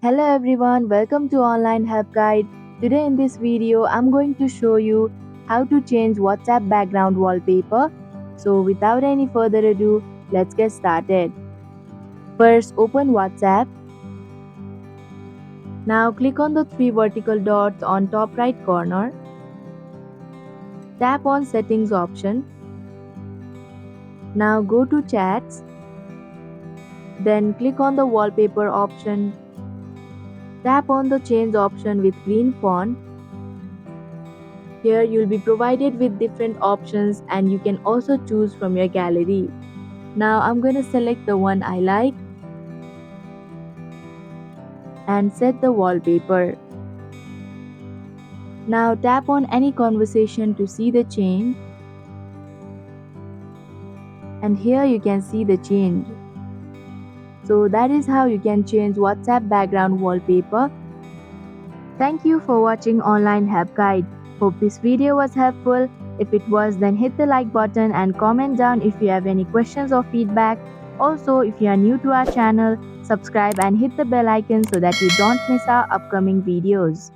Hello everyone, welcome to Online Help Guide. Today in this video, I'm going to show you how to change WhatsApp background wallpaper. So without any further ado, let's get started. First, open WhatsApp. Now click on the three vertical dots on top right corner. Tap on Settings option. Now go to Chats. Then click on the Wallpaper option. Tap on the Change option with green font. Here you'll be provided with different options and you can also choose from your gallery. Now I'm going to select the one I like and set the wallpaper. Now tap on any conversation to see the change. And here you can see the change. So that is how you can change WhatsApp background wallpaper. Thank you for watching Online Help Guide. Hope this video was helpful. If it was, then hit the like button and comment down if you have any questions or feedback. Also, if you are new to our channel, subscribe and hit the bell icon so that you don't miss our upcoming videos.